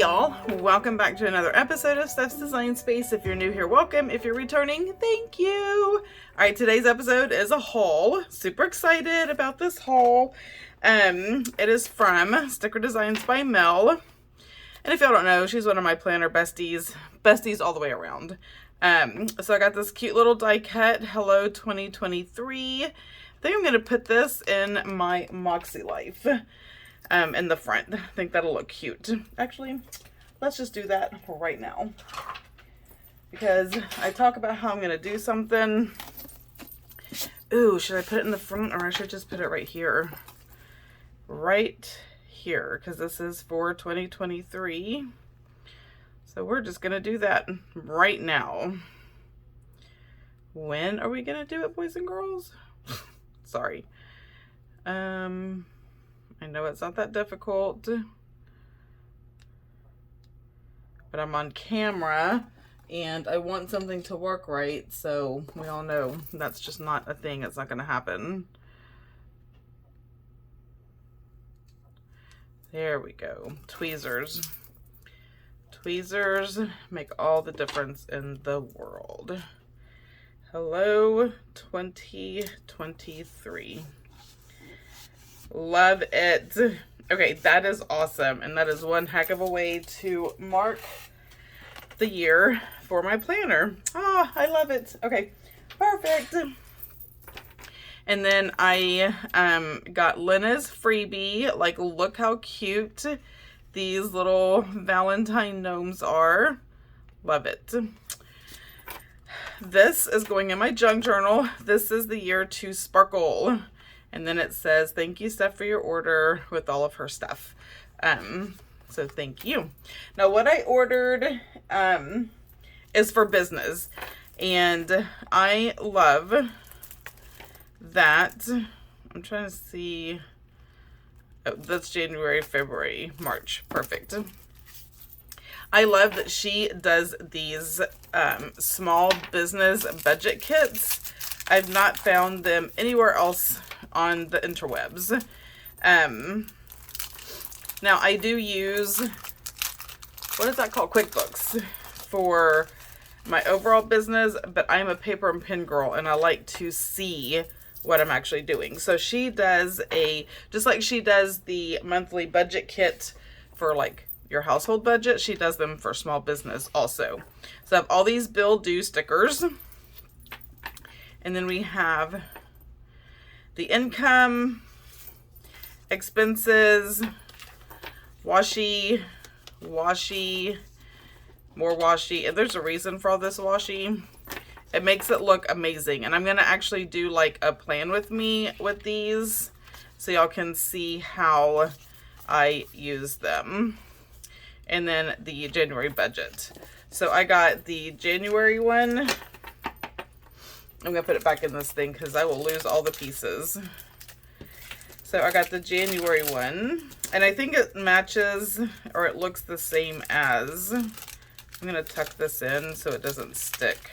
y'all, welcome back to another episode of Steph's Design Space. If you're new here, welcome. If you're returning, thank you. Alright, today's episode is a haul. Super excited about this haul. It is from Sticker Designs by Mel. And if y'all don't know, she's one of my planner besties all the way around. So I got this cute little die cut, Hello 2023. I think I'm going to put this in my Moxie Life. In the front. I think that'll look cute. Actually, let's just do that right now. Because I talk about how I'm going to do something. Ooh, should I put it in the front or I should just put it right here? Right here. Because this is for 2023. So we're just going to do that right now. When are we going to do it, boys and girls? Sorry. I know it's not that difficult, but I'm on camera and I want something to work right, so we all know that's just not a thing. It's not going to happen. There we go. Tweezers. Tweezers make all the difference in the world. Hello 2023. Love it. Okay, that is awesome. And that is one heck of a way to mark the year for my planner. Ah, I love it. Okay, perfect. And then I got Lena's freebie. Like, look how cute these little Valentine gnomes are. Love it. This is going in my junk journal. This is the year to sparkle. And then it says, thank you, Steph, for your order with all of her stuff. So thank you. Now, what I ordered is for business. And I love that. I'm trying to see. Oh, that's January, February, March. Perfect. I love that she does these small business budget kits. I've not found them anywhere else on the interwebs. Now I do use, what is that called? QuickBooks for my overall business, but I'm a paper and pen girl and I like to see what I'm actually doing. So she does just like she does the monthly budget kit for like your household budget, she does them for small business also. So I have all these bill due stickers. And then we have the income, expenses, washi, more washi. And there's a reason for all this washi. It makes it look amazing. And I'm going to actually do like a plan with me with these so y'all can see how I use them. And then the January budget. So I got the January one. I'm going to put it back in this thing because I will lose all the pieces. So I got the January one. And I think it matches or it looks the same as. I'm going to tuck this in so it doesn't stick.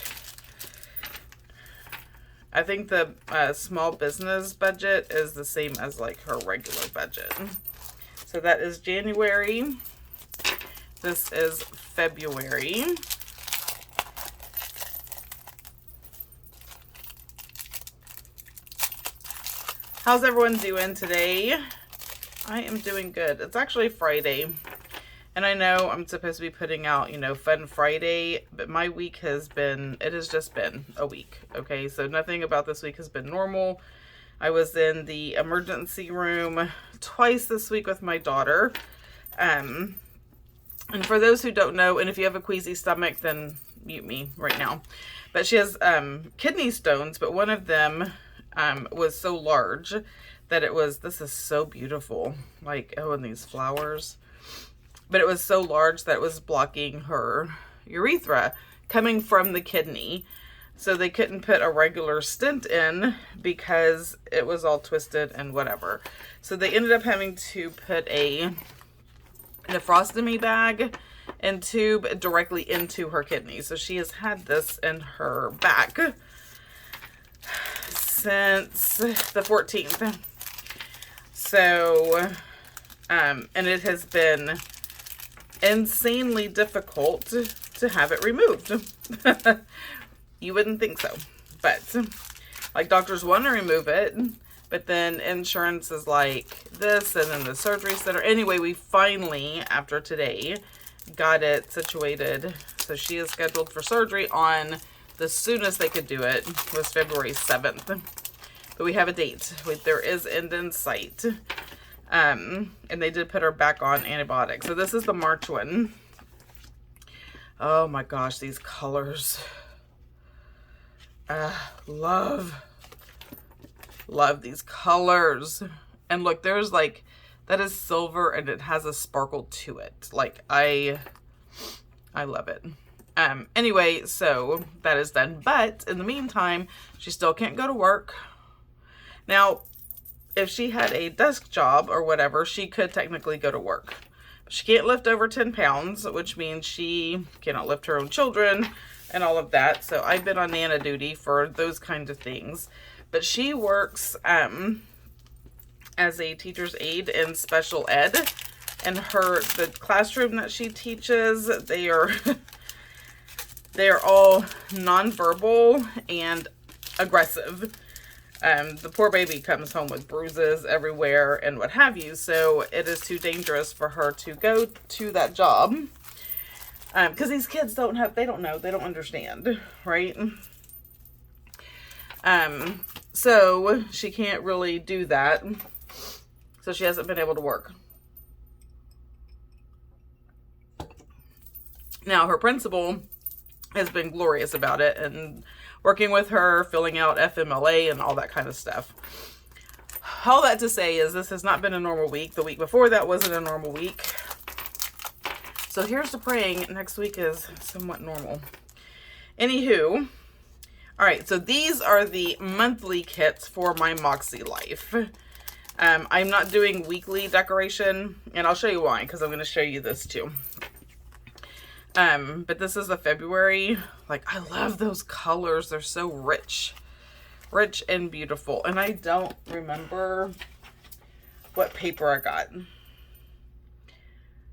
I think the small business budget is the same as like her regular budget. So that is January. This is February. How's everyone doing today? I am doing good. It's actually Friday. And I know I'm supposed to be putting out, Fun Friday. But my week has just been a week. Okay, so nothing about this week has been normal. I was in the emergency room twice this week with my daughter. And for those who don't know, and if you have a queasy stomach, then mute me right now. But she has kidney stones, but one of them was so large that this is so beautiful. Like, oh, and these flowers. But it was so large that it was blocking her urethra coming from the kidney. So they couldn't put a regular stent in because it was all twisted and whatever. So they ended up having to put a nephrostomy bag and tube directly into her kidney. So she has had this in her back since the 14th. So, and it has been insanely difficult to have it removed. You wouldn't think so, but like doctors want to remove it, but then insurance is like this, and then the surgery center. Anyway, we finally, after today, got it situated. So she is scheduled for surgery on the soonest they could do it was February 7th. But we have a date. There is end in sight. And they did put her back on antibiotics. So this is the March one. Oh my gosh, these colors. Love these colors. And look, there's like, that is silver and it has a sparkle to it. Like, I love it. Anyway, so that is done. But in the meantime, she still can't go to work. Now, if she had a desk job or whatever, she could technically go to work. She can't lift over 10 pounds, which means she cannot lift her own children and all of that. So I've been on Nana duty for those kinds of things. But she works as a teacher's aide in special ed. And the classroom that she teaches, they are all nonverbal and aggressive. The poor baby comes home with bruises everywhere and what have you, so it is too dangerous for her to go to that job. Because these kids they don't know, they don't understand, right? So she can't really do that. So she hasn't been able to work. Now, her principal has been glorious about it and working with her, filling out FMLA and all that kind of stuff. All that to say is this has not been a normal week. The week before that wasn't a normal week. So here's to praying next week is somewhat normal. Anywho, all right, so these are the monthly kits for my Moxie Life. I'm not doing weekly decoration, and I'll show you why, because I'm going to show you this too. But this is the February. Like, I love those colors. They're so rich and beautiful. And I don't remember what paper I got.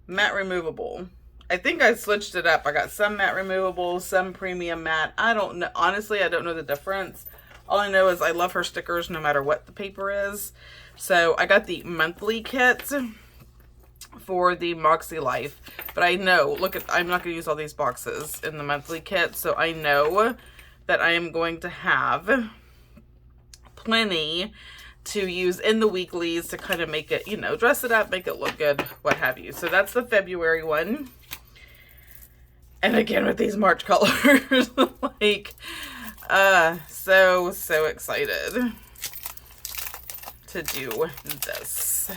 Matte removable. I think I switched it up. I got some matte removable, some premium matte. I don't know. Honestly, I don't know the difference. All I know is I love her stickers no matter what the paper is. So I got the monthly kit for the Moxie Life. But I know, I'm not going to use all these boxes in the monthly kit. So I know that I am going to have plenty to use in the weeklies to kind of make it, you know, dress it up, make it look good, what have you. So that's the February one. And again with these March colors, like, so excited to do this.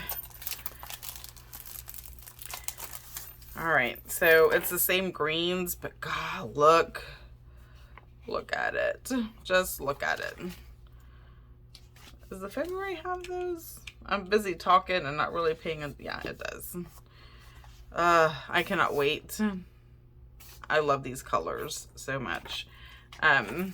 All right, so it's the same greens, but God, look at it. Just look at it. Does the February have those? I'm busy talking and not really paying attention. Yeah, it does. I cannot wait. I love these colors so much. Yep,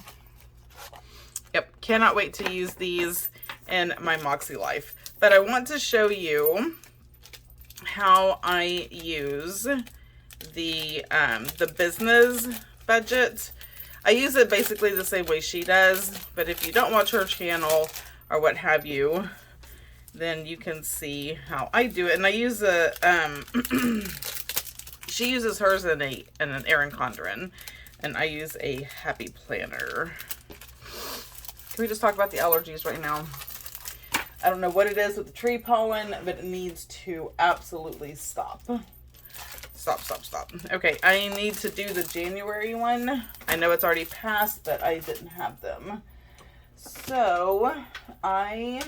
cannot wait to use these in my Moxie Life. But I want to show you how I use the business budget. I use it basically the same way she does, but if you don't watch her channel or what have you, then you can see how I do it. And I use a she uses hers in an Erin Condren, and I use a Happy Planner. Can we just talk about the allergies right now? I don't know what it is with the tree pollen, but it needs to absolutely stop. Stop. Okay, I need to do the January one. I know it's already passed, but I didn't have them. So, I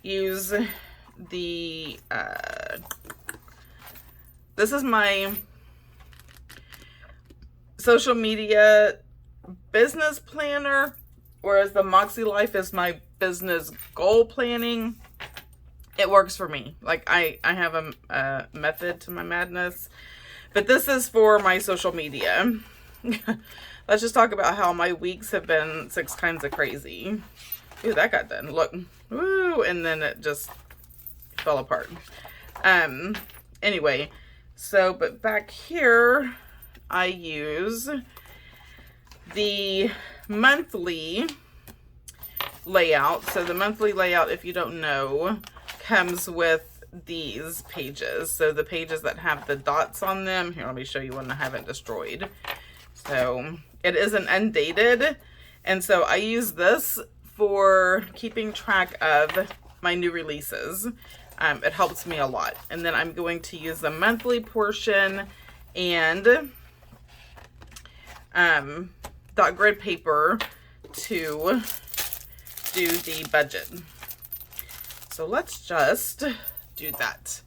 use the, this is my social media business planner, whereas the Moxie Life is my business goal planning. It works for me. Like, I have a method to my madness, but this is for my social media. Let's just talk about how my weeks have been 6 kinds of crazy. Ooh, that got done. Look. Woo! And then it just fell apart. Anyway, so, but back here, I use the monthly layout. So the monthly layout, if you don't know, comes with these pages. So the pages that have the dots on them, here, let me show you one I haven't destroyed. So it isn't undated. And so I use this for keeping track of my new releases. It helps me a lot. And then I'm going to use the monthly portion and dot grid paper to do the budget. So let's just do that.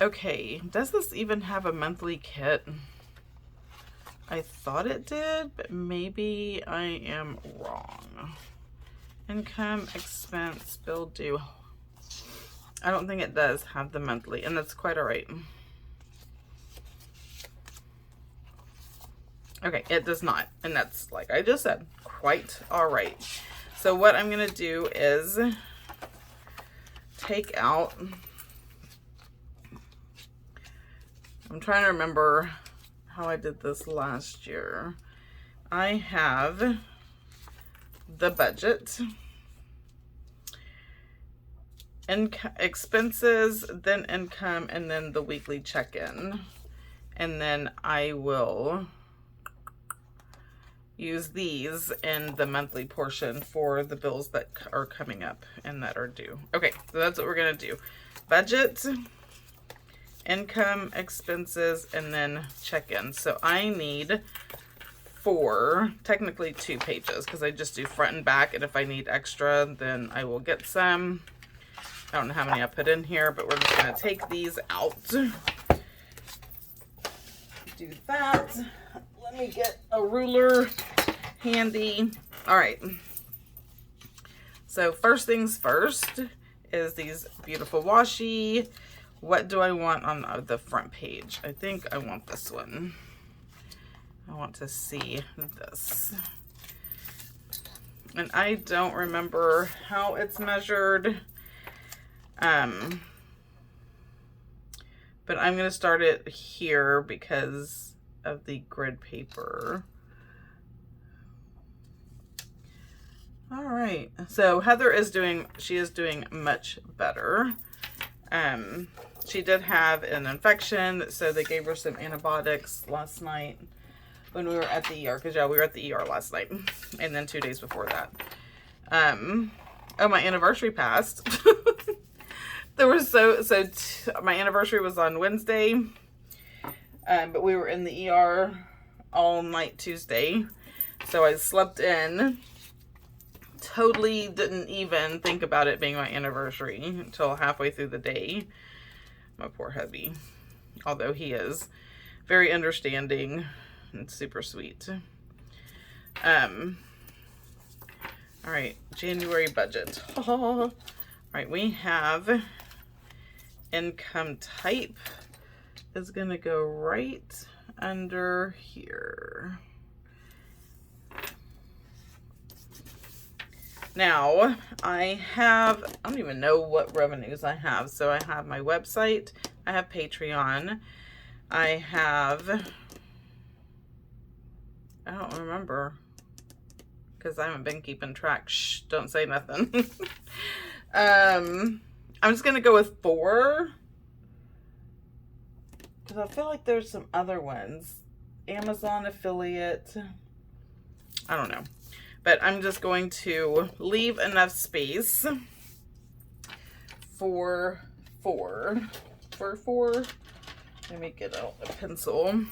Okay, does this even have a monthly kit? I thought it did, but maybe I am wrong. Income, expense, bill due. I don't think it does have the monthly, and that's quite all right. Okay, it does not, and that's, like I just said, quite all right. So what I'm gonna do is take out, I'm trying to remember how I did this last year. I have the budget, expenses, then income, and then the weekly check-in. And then I will use these in the monthly portion for the bills that are coming up and that are due. Okay, so that's what we're gonna do. Budget, income, expenses, and then check-in. So I need technically 2 pages, because I just do front and back, and if I need extra, then I will get some. I don't know how many I put in here, but we're just gonna take these out. Do that. Let me get a ruler handy. All right. So first things first is these beautiful washi. What do I want on the front page? I think I want this one. I want to see this. And I don't remember how it's measured. But I'm going to start it here because of the grid paper. All right. So Heather is doing much better. She did have an infection, so they gave her some antibiotics last night when we were at the ER, because yeah, we were at the ER last night, and then 2 days before that. Oh, my anniversary passed. There was my anniversary was on Wednesday, but we were in the ER all night Tuesday, so I slept in. Totally didn't even think about it being my anniversary until halfway through the day. My poor hubby, although he is very understanding and super sweet. All right, January budget. All right, we have income type is gonna go right under here. Now, I don't even know what revenues I have. So I have my website, I have Patreon, I don't remember, because I haven't been keeping track. Shh, don't say nothing. I'm just going to go with 4, because I feel like there's some other ones. Amazon affiliate, I don't know. But I'm just going to leave enough space for 4. Let me get out a pencil.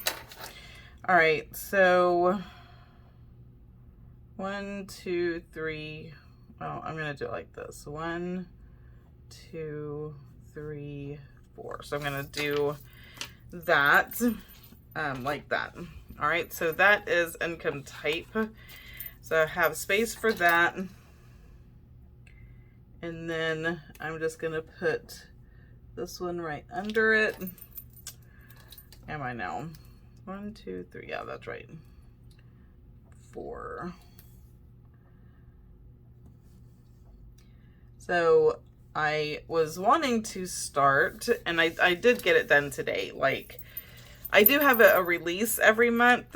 All right, so 1, 2, 3. Well, I'm gonna do it like this. 1, 2, 3, 4. So I'm gonna do that like that. All right, so that is income type. So I have space for that. And then I'm just going to put this one right under it. Am I now? 1, 2, 3. Yeah, that's right. 4. So I was wanting to start, and I did get it done today. Like, I do have a release every month.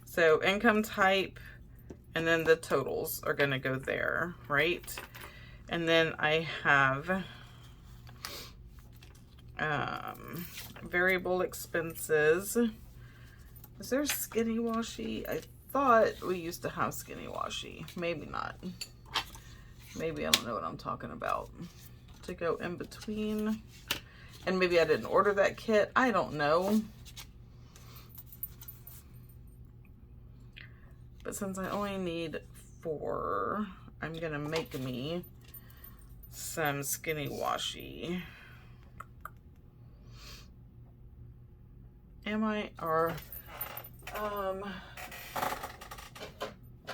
So income type, and then the totals are going to go there, right? And then I have variable expenses. Is there skinny washi? I thought we used to have skinny washi. Maybe not. Maybe I don't know what I'm talking about. To go in between. And maybe I didn't order that kit. I don't know. But since I only need 4, I'm going to make me some skinny washi. Am I? Or,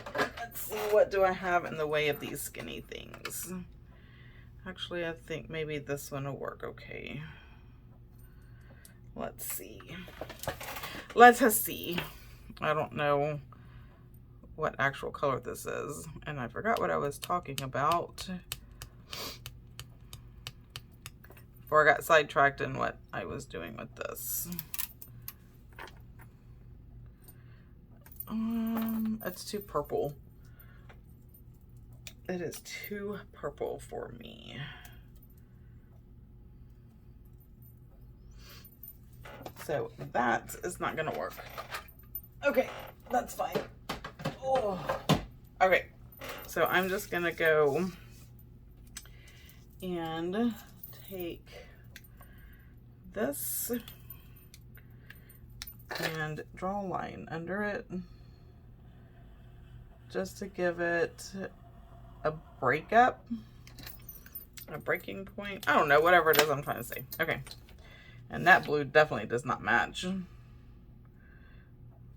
let's see, what do I have in the way of these skinny things? Actually, I think maybe this one will work okay. Let's see. Let us see. I don't know what actual color this is, and I forgot what I was talking about before I got sidetracked in what I was doing with this. It's too purple. It is too purple for me. So that is not gonna work. Okay, that's fine. Oh. Okay, so I'm just gonna go and take this and draw a line under it just to give it a breaking point. I don't know, whatever it is I'm trying to say. Okay, and that blue definitely does not match,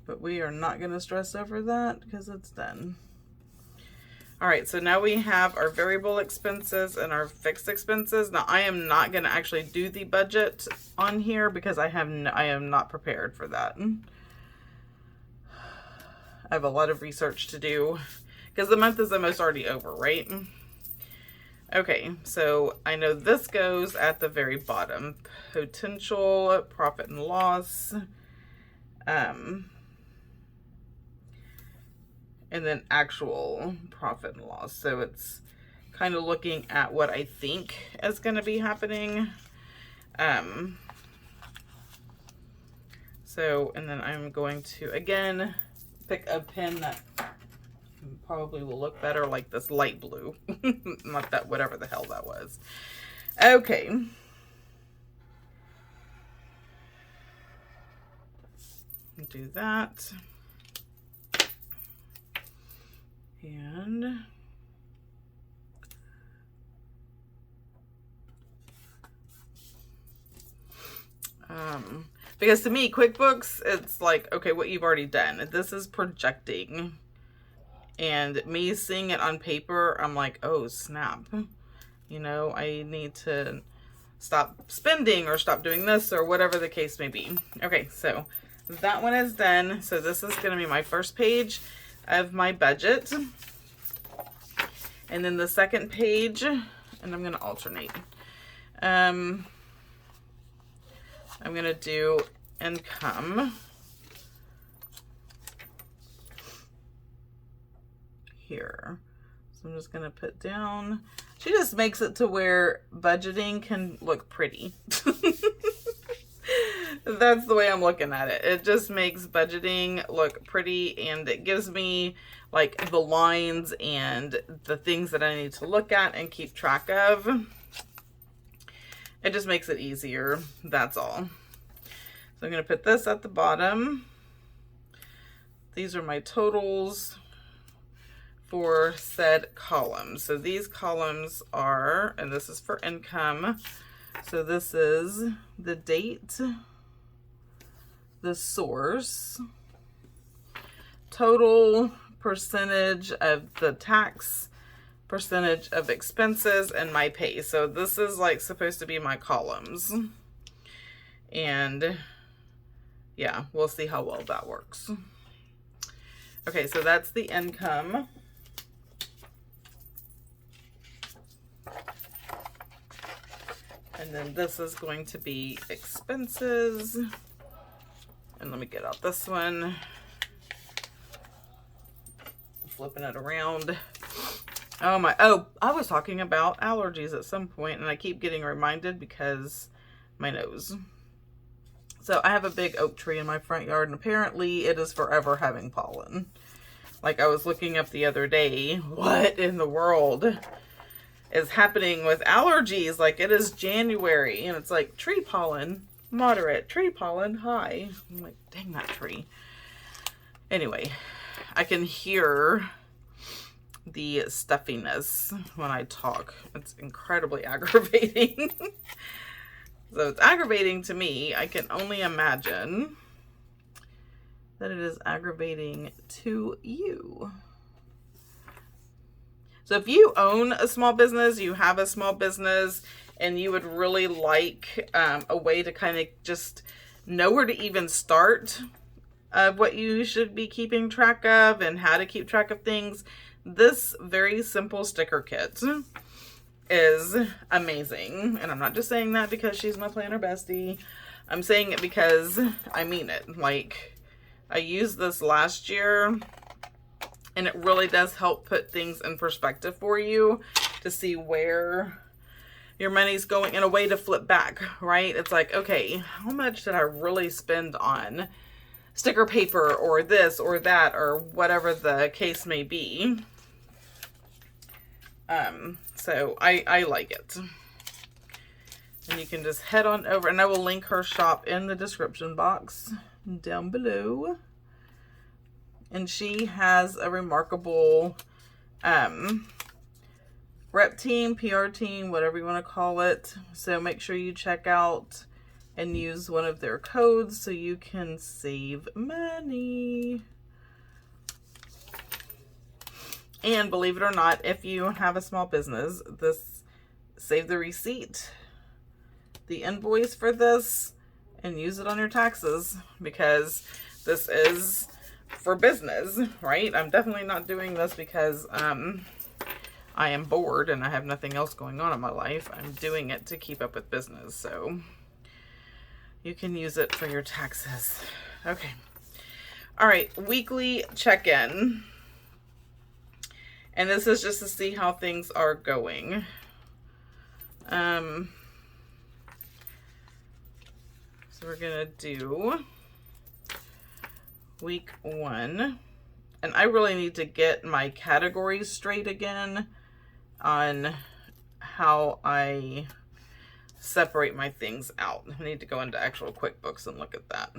but we are not going to stress over that because it's done. All right, so now we have our variable expenses and our fixed expenses. Now I am not going to actually do the budget on here because I am not prepared for that. I have a lot of research to do because the month is almost already over, right? Okay, so I know this goes at the very bottom. Potential profit and loss. And then actual profit and loss. So it's kind of looking at what I think is going to be happening. So, and then I'm going to, again, pick a pen that probably will look better, like this light blue. Not that, whatever the hell that was. Okay. Do that. And because to me, QuickBooks, it's like, okay, what you've already done. This is projecting. And me seeing it on paper, I'm like, oh, snap. You know, I need to stop spending or stop doing this or whatever the case may be. Okay, so that one is done. So this is going to be my first page of my budget. And then the second page, and I'm going to alternate. I'm going to do income. Here. So I'm just going to put down. She just makes it to where budgeting can look pretty. That's the way I'm looking at it. It just makes budgeting look pretty, and it gives me like the lines and the things that I need to look at and keep track of. It just makes it easier. That's all. So I'm going to put this at the bottom. These are my totals for said columns. So these columns are, and this is for income. So this is the date, the source, total percentage of the tax, percentage of expenses, and my pay. So this is like supposed to be my columns. And yeah, we'll see how well that works. Okay, so that's the income. And then this is going to be expenses. And let me get out this one. Flipping it around. Oh, I was talking about allergies at some point, and I keep getting reminded because my nose. So I have a big oak tree in my front yard, and apparently it is forever having pollen. Like, I was looking up the other day, what in the world is happening with allergies? Like, it is January, and it's like tree pollen, moderate, tree pollen, high. I'm like, dang that tree. Anyway, I can hear the stuffiness when I talk. It's incredibly aggravating. So it's aggravating to me. I can only imagine that it is aggravating to you. So if you own a small business, you have a small business, and you would really like a way to kind of just know where to even start of what you should be keeping track of and how to keep track of things, this very simple sticker kit is amazing. And I'm not just saying that because she's my planner bestie. I'm saying it because I mean it. Like, I used this last year, and it really does help put things in perspective for you to see where your money's going, in a way to flip back, right? It's like, okay, how much did I really spend on sticker paper or this or that or whatever the case may be? So I like it. And you can just head on over, and I will link her shop in the description box down below. And she has a remarkable rep team, PR team, whatever you want to call it. So make sure you check out and use one of their codes so you can save money. And believe it or not, if you have a small business, this, save the receipt, the invoice for this, and use it on your taxes, because this is for business, right? I'm definitely not doing this because I am bored and I have nothing else going on in my life. I'm doing it to keep up with business, so you can use it for your taxes. Okay. All right, weekly check-in. And this is just to see how things are going. So we're gonna do week 1. And I really need to get my categories straight again on how I separate my things out. I need to go into actual QuickBooks and look at that.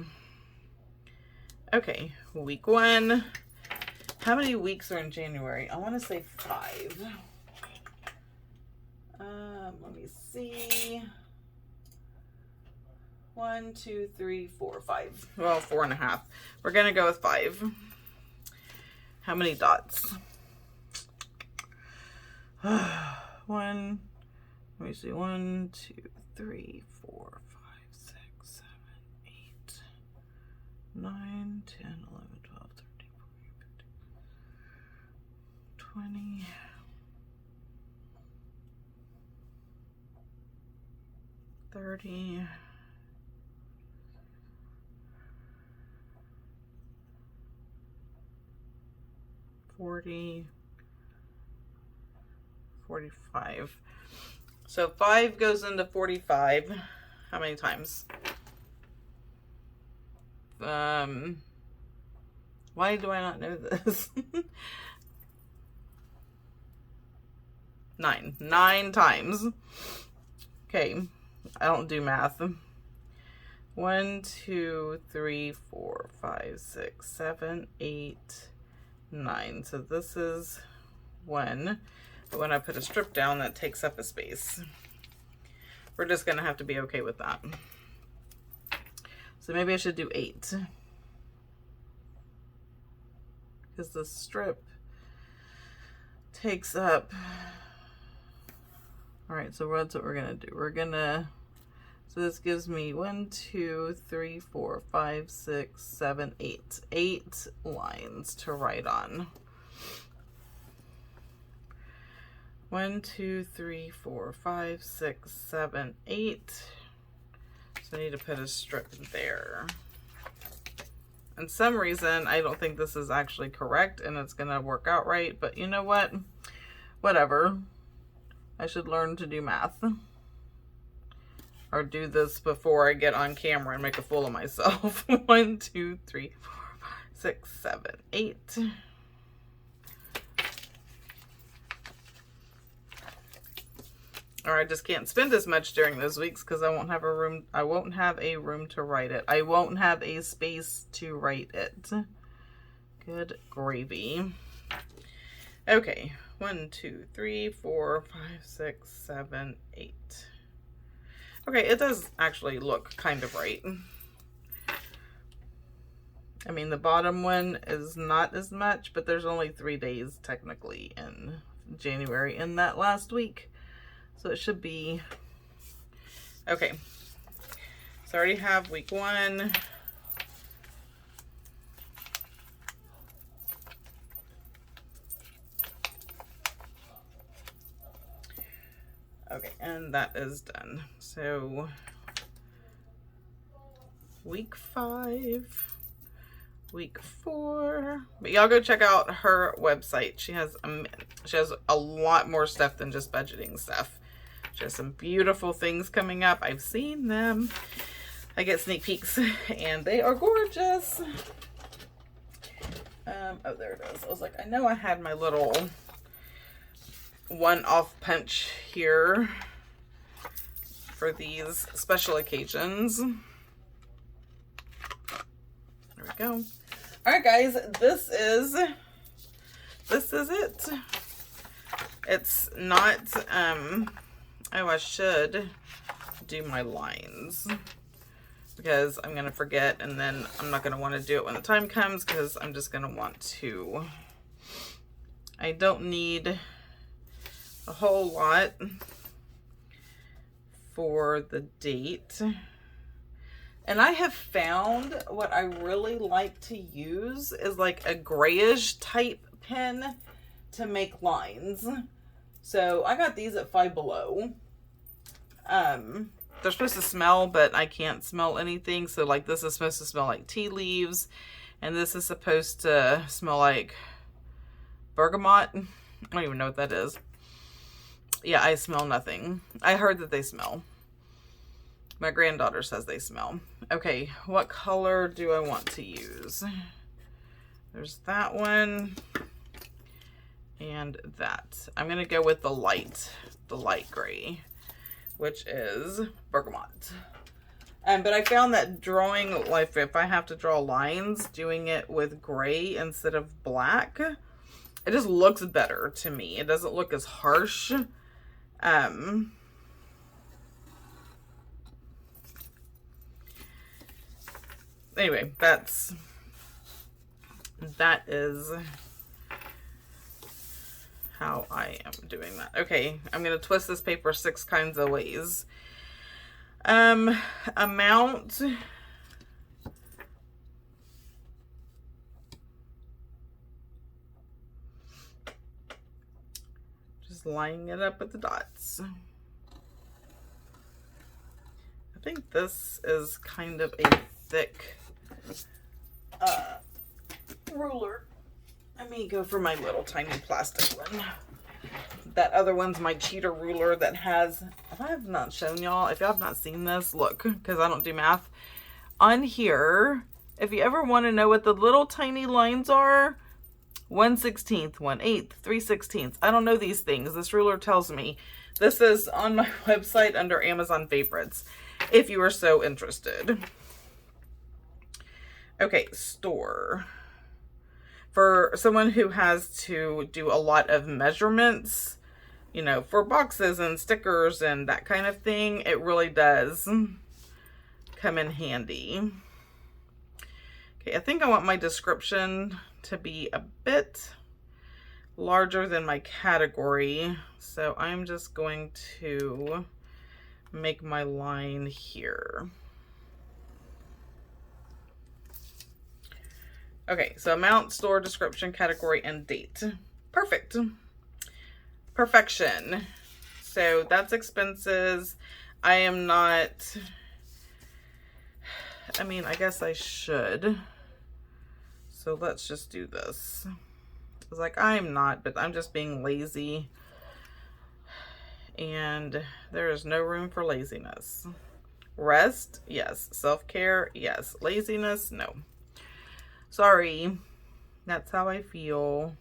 Okay, week 1. How many weeks are in January? I want to say 5. Let me see. 1, 2, 3, 4, 5. Well, 4.5. We're going to go with 5. How many dots? 1. Let me see. 1, 2, 3, 4, 5, 6, 7, 8, 9, 10, 11, 12, 13, 14, 15, 20, 30, 40, 45. So 5 goes into 45. How many times? Why do I not know this? 9. 9 times. Okay. I don't do math. 1, 2, 3, 4, 5, 6, 7, 8, 9. So this is 1. But when I put a strip down, that takes up a space. We're just going to have to be okay with that. So maybe I should do 8. Because the strip takes up. Alright, so that's what we're going to do. We're going to, so this gives me 1, 2, 3, 4, 5, 6, 7, 8. 8 lines to write on. 1, 2, 3, 4, 5, 6, 7, 8. So I need to put a strip there. And some reason, I don't think this is actually correct and it's going to work out right. But you know what? Whatever. I should learn to do math. Or do this before I get on camera and make a fool of myself. 1, 2, 3, 4, 5, 6, 7, 8. Or I just can't spend as much during those weeks because I won't have a room. I won't have a room to write it. I won't have a space to write it. Good gravy. Okay. 1, 2, 3, 4, 5, 6, 7, 8. Okay, it does actually look kind of right. I mean, the bottom one is not as much, but there's only 3 days technically in January in that last week. So it should be okay. So I already have week 1. Okay, and that is done. So week 5, week 4. But y'all go check out her website. She has a lot more stuff than just budgeting stuff. She has some beautiful things coming up. I've seen them. I get sneak peeks and they are gorgeous. Oh, there it is. I was like, I know I had my little one-off punch here for these special occasions. There we go. All right, guys, this is it. It's not, oh, I should do my lines because I'm going to forget and then I'm not going to want to do it when the time comes because I'm just going to want to. I don't need a whole lot for the date. And I have found what I really like to use is like a grayish type pen to make lines. So I got these at Five Below. They're supposed to smell, but I can't smell anything. So like this is supposed to smell like tea leaves. And this is supposed to smell like bergamot. I don't even know what that is. Yeah, I smell nothing. I heard that they smell. My granddaughter says they smell. Okay, what color do I want to use? There's that one and that. I'm gonna go with the light gray, which is bergamot. But I found that drawing, like if I have to draw lines, doing it with gray instead of black, it just looks better to me. It doesn't look as harsh. Anyway, that is how I am doing that. Okay, I'm going to twist this paper 6 kinds of ways. Amount. Just lining it up with the dots. I think this is kind of a thick ruler. Let me go for my little tiny plastic one. That other one's my cheater ruler that has, if I have not shown y'all, if y'all have not seen this, look, because I don't do math. On here, if you ever want to know what the little tiny lines are, 1/16, 1/8, 3/16. I don't know these things. This ruler tells me. This is on my website under Amazon favorites, if you are so interested. Okay, store. For someone who has to do a lot of measurements, you know, for boxes and stickers and that kind of thing, it really does come in handy. Okay, I think I want my description to be a bit larger than my category. So I'm just going to make my line here. Okay, so amount, store, description, category, and date. Perfect. perfection. So that's expenses. I am not, I mean, I guess I should. So let's just do this. It's like, I'm not, but I'm just being lazy. And there is no room for laziness. Rest, yes. Self-care, yes. Laziness, no. Sorry. That's how I feel.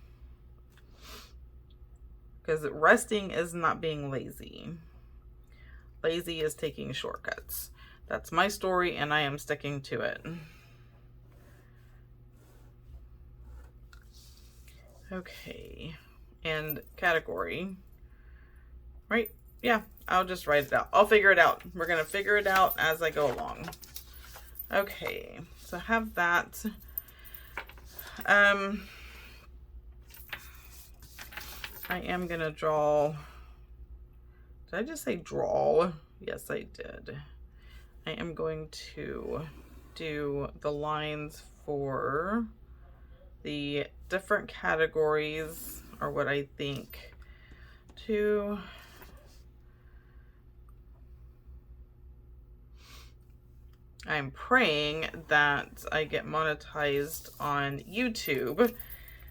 Because resting is not being lazy. Lazy is taking shortcuts. That's my story, and I am sticking to it. Okay. And category. Right? Yeah, I'll just write it out. I'll figure it out. We're going to figure it out as I go along. Okay. So I have that. I am going to draw. Did I just say draw? Yes, I did. I am going to do the lines for the different categories, or what I think to I'm praying that I get monetized on YouTube.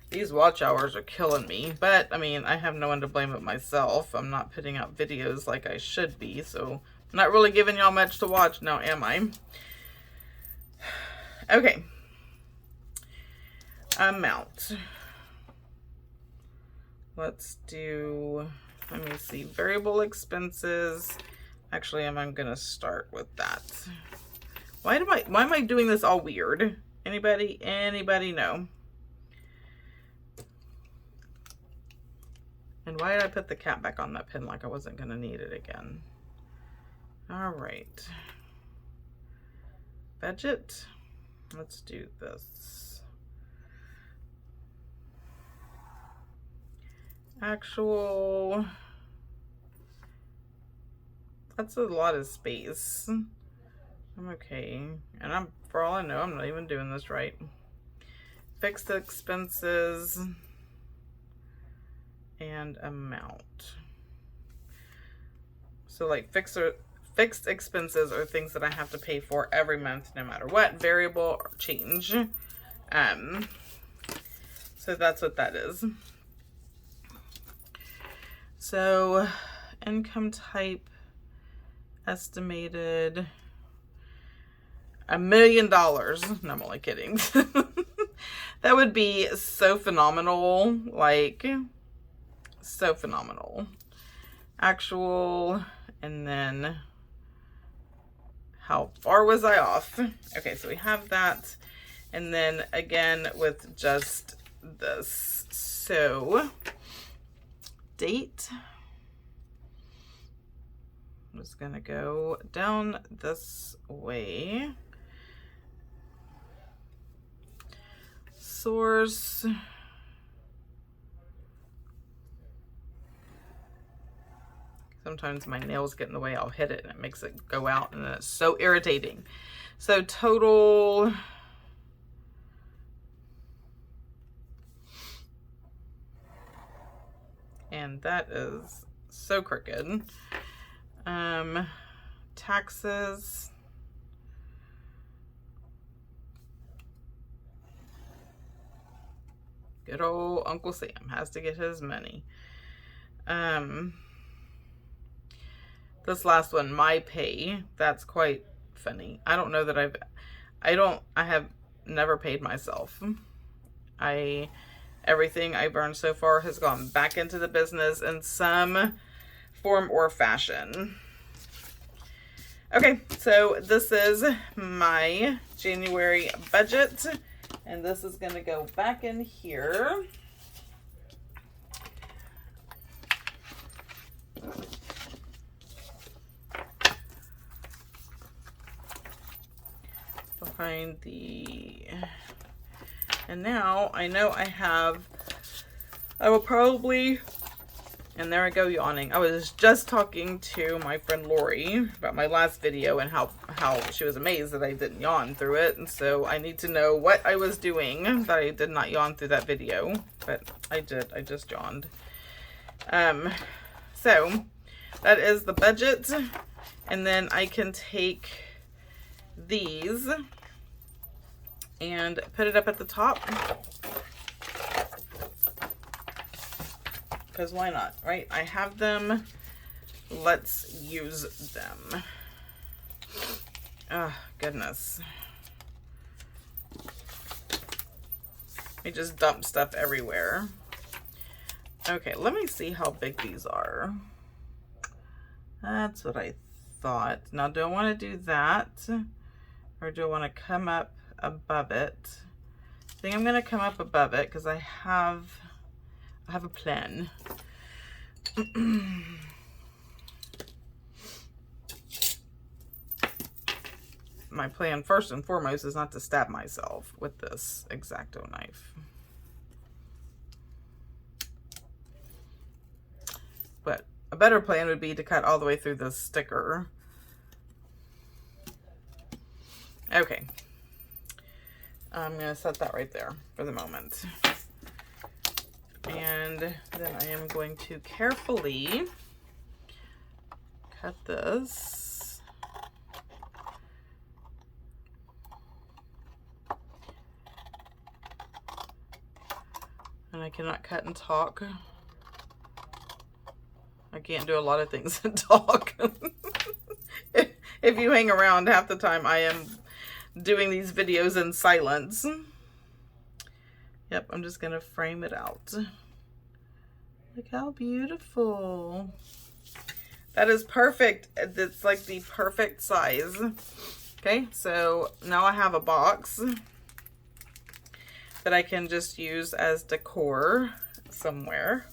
These watch hours are killing me, but I mean, I have no one to blame but myself. I'm not putting out videos like I should be, so I'm not really giving y'all much to watch now, am I? Okay. Amount. Let's do, let me see, variable expenses. Actually, I'm gonna start with that. Why am I doing this all weird? Anybody know? And why did I put the cap back on that pen like I wasn't gonna need it again? All right. Budget. Let's do this. Actual. That's a lot of space. I'm okay. And for all I know, I'm not even doing this right. Fixed expenses and amount. So like fixed expenses are things that I have to pay for every month no matter what. Variable or change. So that's what that is. So income type estimated $1 million. No, I'm only kidding. That would be so phenomenal. Like, so phenomenal. Actual, and then how far was I off? Okay, so we have that. And then again with just this. So, date. I'm just gonna go down this way. Source. Sometimes my nails get in the way, I'll hit it and it makes it go out, and it's so irritating. So total. And that is so crooked. Taxes. Good old Uncle Sam has to get his money. This last one, my pay, that's quite funny. I don't know that I have never paid myself. Everything I've earned so far has gone back into the business in some form or fashion. Okay, so this is my January budget, and this is going to go back in here. Behind the, and now I know I will probably, and there I go yawning. I was just talking to my friend Lori about my last video and how she was amazed that I didn't yawn through it. And so I need to know what I was doing that I did not yawn through that video. But I did. I just yawned. So that is the budget. And then I can take these and put it up at the top. Because why not, right? I have them. Let's use them. Oh, goodness. I just dump stuff everywhere. Okay, let me see how big these are. That's what I thought. Now, do I want to do that? Or do I want to come up above it? I think I'm going to come up above it because I have a plan. My plan, first and foremost, is not to stab myself with this X-Acto knife. But a better plan would be to cut all the way through this sticker. Okay. I'm going to set that right there for the moment. And then I am going to carefully cut this. And I cannot cut and talk. I can't do a lot of things and talk. If you hang around, half the time I am doing these videos in silence. Yep, I'm just going to frame it out. Look how beautiful. That is perfect. It's like the perfect size. Okay, so now I have a box that I can just use as decor somewhere.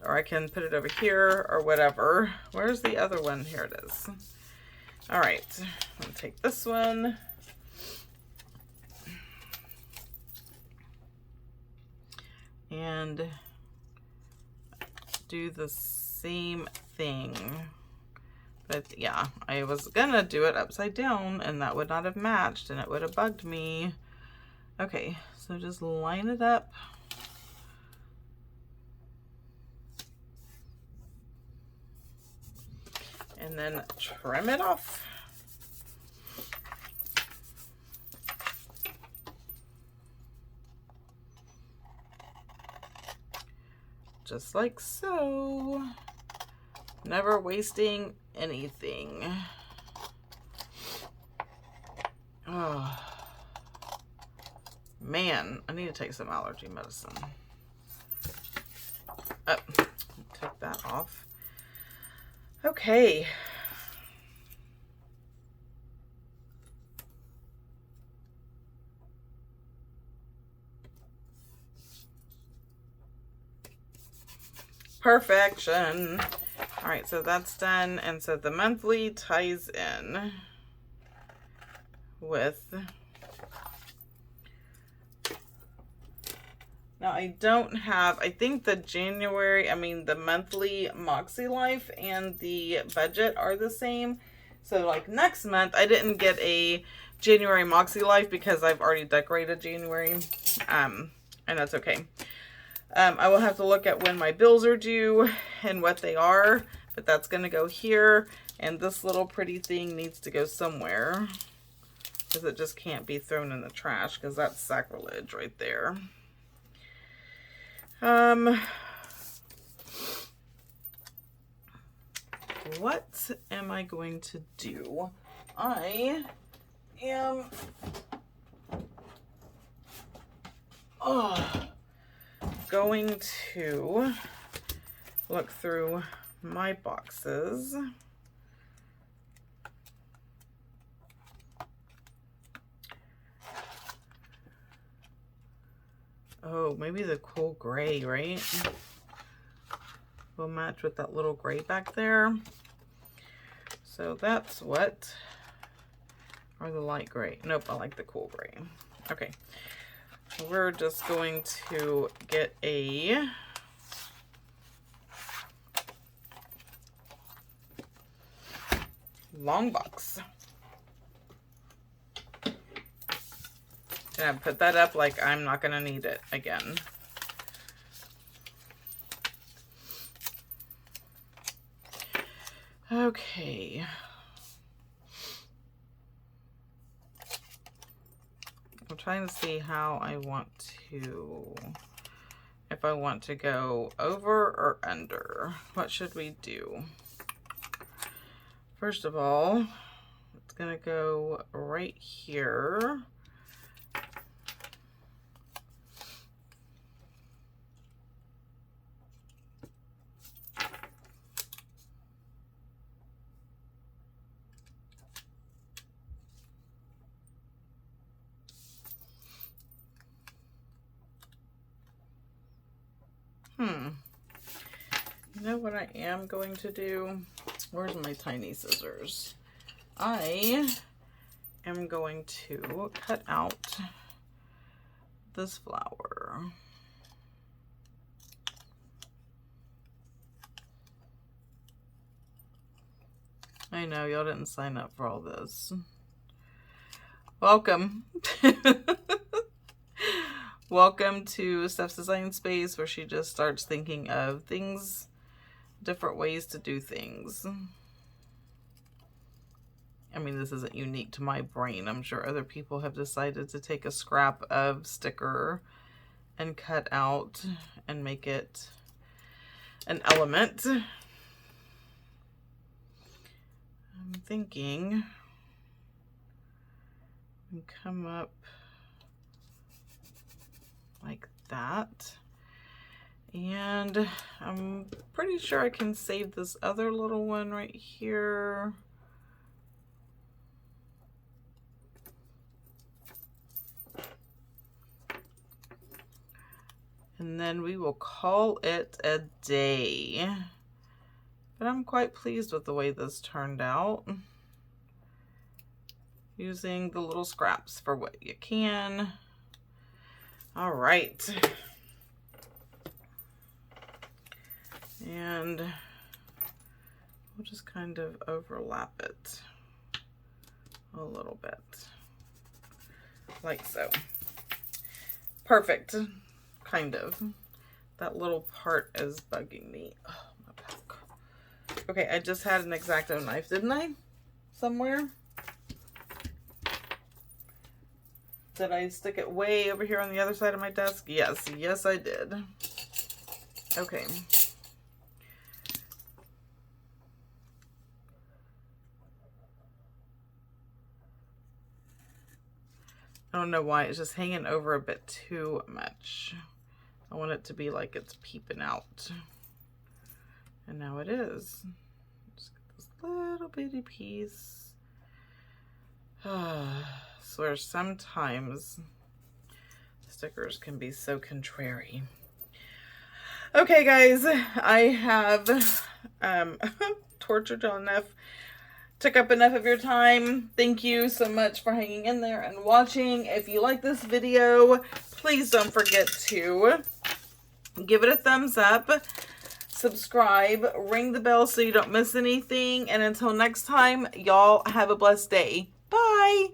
Or I can put it over here or whatever. Where's the other one? Here it is. All right, I'm going to take this one. And do the same thing. But yeah, I was gonna do it upside down and that would not have matched and it would have bugged me. Okay, so just line it up. And then trim it off. Just like so. Never wasting anything. Oh, man, I need to take some allergy medicine. Oh, take that off. Okay. Perfection. All right, so that's done. And so the monthly ties in with, now I don't have, I think the the monthly Moxie Life and the budget are the same. So like next month, I didn't get a January Moxie Life because I've already decorated January. And that's okay. I will have to look at when my bills are due and what they are, but that's going to go here. And this little pretty thing needs to go somewhere because it just can't be thrown in the trash because that's sacrilege right there. What am I going to do? I am going to look through my boxes. Oh, maybe the cool gray, right? Will match with that little gray back there. So that's what, or the light gray. Nope, I like the cool gray. Okay. We're just going to get a long box. And I put that up like I'm not going to need it again. Okay. I'm trying to see how I want to, if I want to go over or under. What should we do? First of all, it's gonna go right here. You know what I am going to do? Where's my tiny scissors? I am going to cut out this flower. I know, y'all didn't sign up for all this. Welcome. Welcome to Steph's Design Space, where she just starts thinking of things, different ways to do things. I mean, this isn't unique to my brain. I'm sure other people have decided to take a scrap of sticker and cut out and make it an element. I'm thinking and come up like that. And I'm pretty sure I can save this other little one right here. And then we will call it a day. But I'm quite pleased with the way this turned out. Using the little scraps for what you can. All right. And we'll just kind of overlap it a little bit. Like so. Perfect. Kind of. That little part is bugging me. Oh, my back. Okay, I just had an X-Acto knife, didn't I? Somewhere? Did I stick it way over here on the other side of my desk? Yes, yes I did. Okay. I don't know why, it's just hanging over a bit too much. I want it to be like it's peeping out. And now it is. Just get this little bitty piece. I swear sometimes stickers can be so contrary. Okay guys, I have tortured y'all enough. Took up enough of your time. Thank you so much for hanging in there and watching. If you like this video, please don't forget to give it a thumbs up, subscribe, ring the bell so you don't miss anything. And until next time, y'all have a blessed day. Bye.